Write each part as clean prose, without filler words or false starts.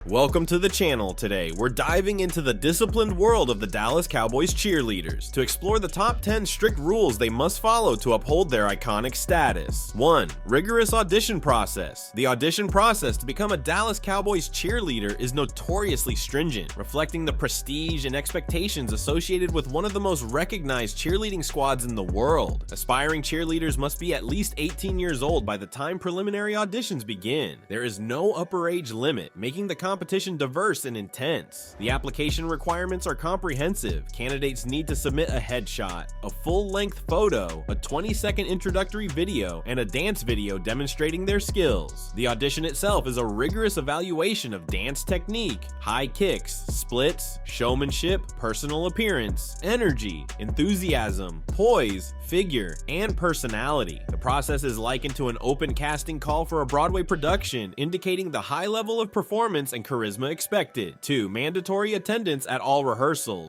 Welcome to the channel. Today, we're diving into the disciplined world of the Dallas Cowboys cheerleaders to explore the top 10 strict rules they must follow to uphold their iconic status. 1. Rigorous audition process. The audition process to become a Dallas Cowboys cheerleader is notoriously stringent, reflecting the prestige and expectations associated with one of the most recognized cheerleading squads in the world. Aspiring cheerleaders must be at least 18 years old by the time preliminary auditions begin. There is no upper age limit, making the competition diverse and intense. The application requirements are comprehensive. Candidates need to submit a headshot, a full-length photo, a 20-second introductory video, and a dance video demonstrating their skills. The audition itself is a rigorous evaluation of dance technique, high kicks, splits, showmanship, personal appearance, energy, enthusiasm, poise, figure, and personality. The process is likened to an open casting call for a Broadway production, indicating the high level of performance and charisma expected. 2. Mandatory attendance at all rehearsals.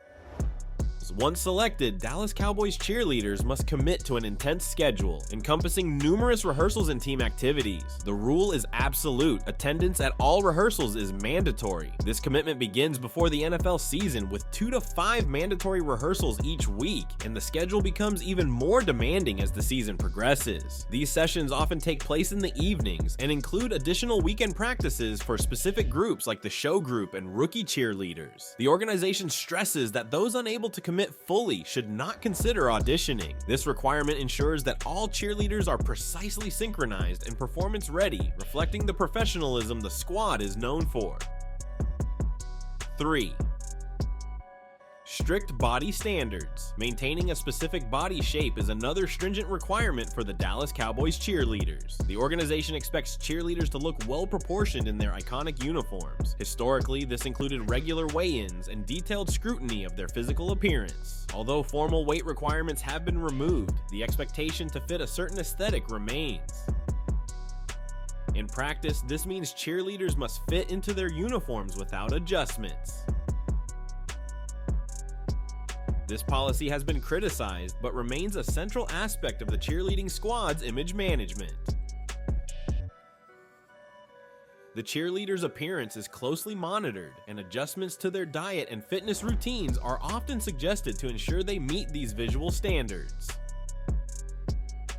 Once selected, Dallas Cowboys cheerleaders must commit to an intense schedule, encompassing numerous rehearsals and team activities. The rule is absolute. Attendance at all rehearsals is mandatory. This commitment begins before the NFL season with 2 to 5 mandatory rehearsals each week, and the schedule becomes even more demanding as the season progresses. These sessions often take place in the evenings and include additional weekend practices for specific groups like the show group and rookie cheerleaders. The organization stresses that those unable to commit fully should not consider auditioning. This requirement ensures that all cheerleaders are precisely synchronized and performance ready, reflecting the professionalism the squad is known for. 3. Strict body standards. Maintaining a specific body shape is another stringent requirement for the Dallas Cowboys cheerleaders. The organization expects cheerleaders to look well proportioned in their iconic uniforms. Historically, this included regular weigh-ins and detailed scrutiny of their physical appearance. Although formal weight requirements have been removed, the expectation to fit a certain aesthetic remains. In practice, this means cheerleaders must fit into their uniforms without adjustments. This policy has been criticized, but remains a central aspect of the cheerleading squad's image management. The cheerleaders' appearance is closely monitored, and adjustments to their diet and fitness routines are often suggested to ensure they meet these visual standards.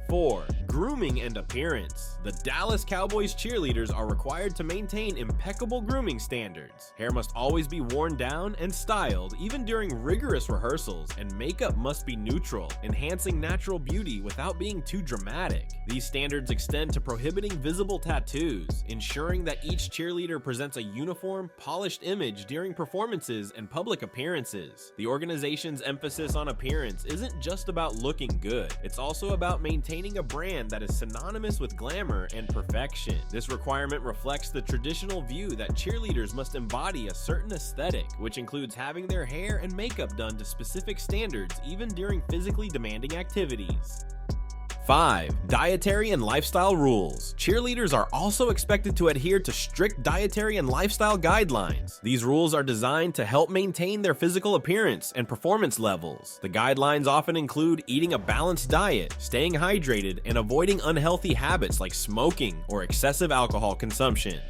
4. Grooming and appearance. The Dallas Cowboys cheerleaders are required to maintain impeccable grooming standards. Hair must always be worn down and styled, even during rigorous rehearsals, and makeup must be neutral, enhancing natural beauty without being too dramatic. These standards extend to prohibiting visible tattoos, ensuring that each cheerleader presents a uniform, polished image during performances and public appearances. The organization's emphasis on appearance isn't just about looking good, it's also about maintaining a brand that is synonymous with glamour and perfection. This requirement reflects the traditional view that cheerleaders must embody a certain aesthetic, which includes having their hair and makeup done to specific standards even during physically demanding activities. 5. Dietary and lifestyle rules. Cheerleaders are also expected to adhere to strict dietary and lifestyle guidelines. These rules are designed to help maintain their physical appearance and performance levels. The guidelines often include eating a balanced diet, staying hydrated, and avoiding unhealthy habits like smoking or excessive alcohol consumption.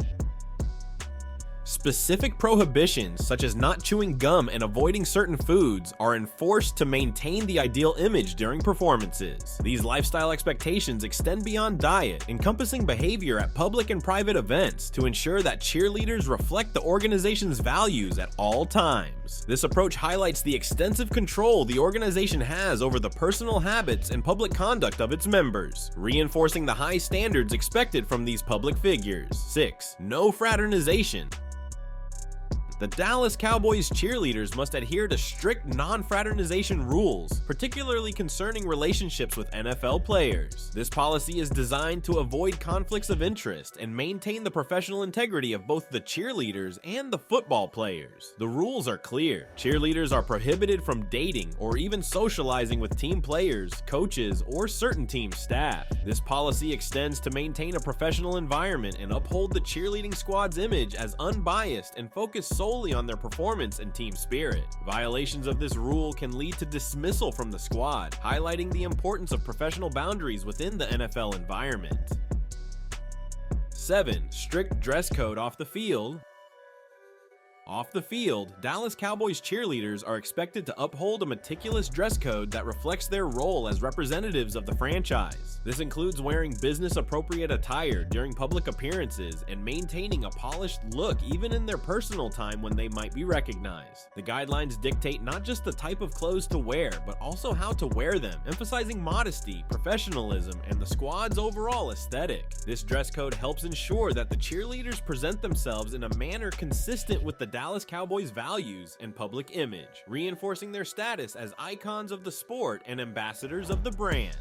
Specific prohibitions, such as not chewing gum and avoiding certain foods, are enforced to maintain the ideal image during performances. These lifestyle expectations extend beyond diet, encompassing behavior at public and private events to ensure that cheerleaders reflect the organization's values at all times. This approach highlights the extensive control the organization has over the personal habits and public conduct of its members, reinforcing the high standards expected from these public figures. 6. No fraternization. The Dallas Cowboys cheerleaders must adhere to strict non-fraternization rules, particularly concerning relationships with NFL players. This policy is designed to avoid conflicts of interest and maintain the professional integrity of both the cheerleaders and the football players. The rules are clear. Cheerleaders are prohibited from dating or even socializing with team players, coaches, or certain team staff. This policy extends to maintain a professional environment and uphold the cheerleading squad's image as unbiased and focused solely on their performance and team spirit. Violations of this rule can lead to dismissal from the squad, highlighting the importance of professional boundaries within the NFL environment. 7. Strict dress code off the field. Off the field, Dallas Cowboys cheerleaders are expected to uphold a meticulous dress code that reflects their role as representatives of the franchise. This includes wearing business-appropriate attire during public appearances and maintaining a polished look even in their personal time when they might be recognized. The guidelines dictate not just the type of clothes to wear, but also how to wear them, emphasizing modesty, professionalism, and the squad's overall aesthetic. This dress code helps ensure that the cheerleaders present themselves in a manner consistent with the Dallas Cowboys' values and public image, reinforcing their status as icons of the sport and ambassadors of the brand.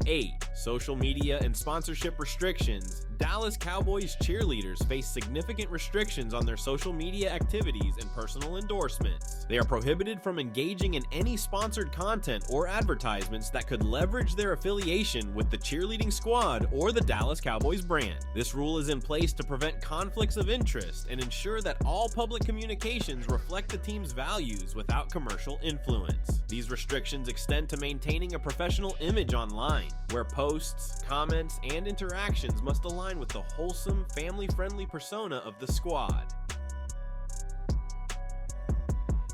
8. Social media and sponsorship restrictions. Dallas Cowboys cheerleaders face significant restrictions on their social media activities and personal endorsements. They are prohibited from engaging in any sponsored content or advertisements that could leverage their affiliation with the cheerleading squad or the Dallas Cowboys brand. This rule is in place to prevent conflicts of interest and ensure that all public communications reflect the team's values without commercial influence. These restrictions extend to maintaining a professional image online, where posts, comments, and interactions must align with the wholesome, family-friendly persona of the squad.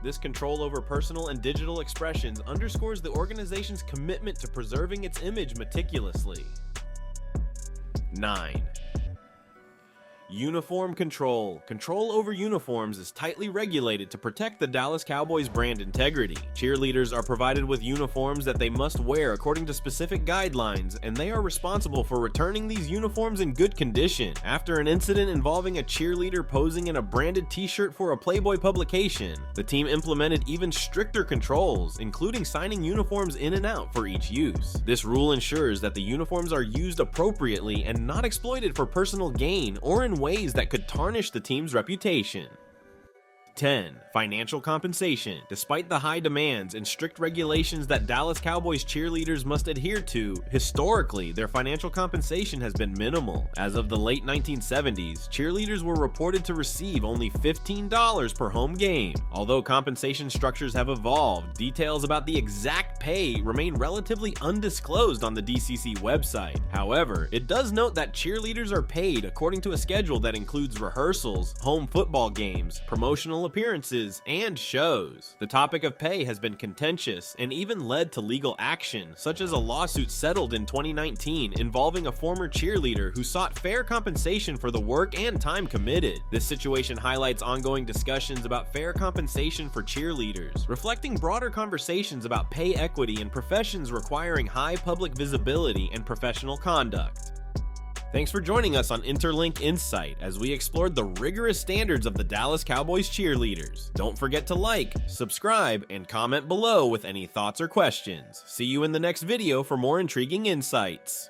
This control over personal and digital expressions underscores the organization's commitment to preserving its image meticulously. 9. Uniform control. Control over uniforms is tightly regulated to protect the Dallas Cowboys brand integrity. Cheerleaders are provided with uniforms that they must wear according to specific guidelines, and they are responsible for returning these uniforms in good condition. After an incident involving a cheerleader posing in a branded t-shirt for a Playboy publication, the team implemented even stricter controls, including signing uniforms in and out for each use. This rule ensures that the uniforms are used appropriately and not exploited for personal gain or in ways that could tarnish the team's reputation. 10. Financial compensation. Despite the high demands and strict regulations that Dallas Cowboys cheerleaders must adhere to, historically, their financial compensation has been minimal. As of the late 1970s, cheerleaders were reported to receive only $15 per home game. Although compensation structures have evolved, details about the exact pay remain relatively undisclosed on the DCC website. However, it does note that cheerleaders are paid according to a schedule that includes rehearsals, home football games, promotional appearances, and shows. The topic of pay has been contentious and even led to legal action, such as a lawsuit settled in 2019 involving a former cheerleader who sought fair compensation for the work and time committed. This situation highlights ongoing discussions about fair compensation for cheerleaders, reflecting broader conversations about pay equity in professions requiring high public visibility and professional conduct. Thanks for joining us on Interlink Insight as we explored the rigorous standards of the Dallas Cowboys cheerleaders. Don't forget to like, subscribe, and comment below with any thoughts or questions. See you in the next video for more intriguing insights.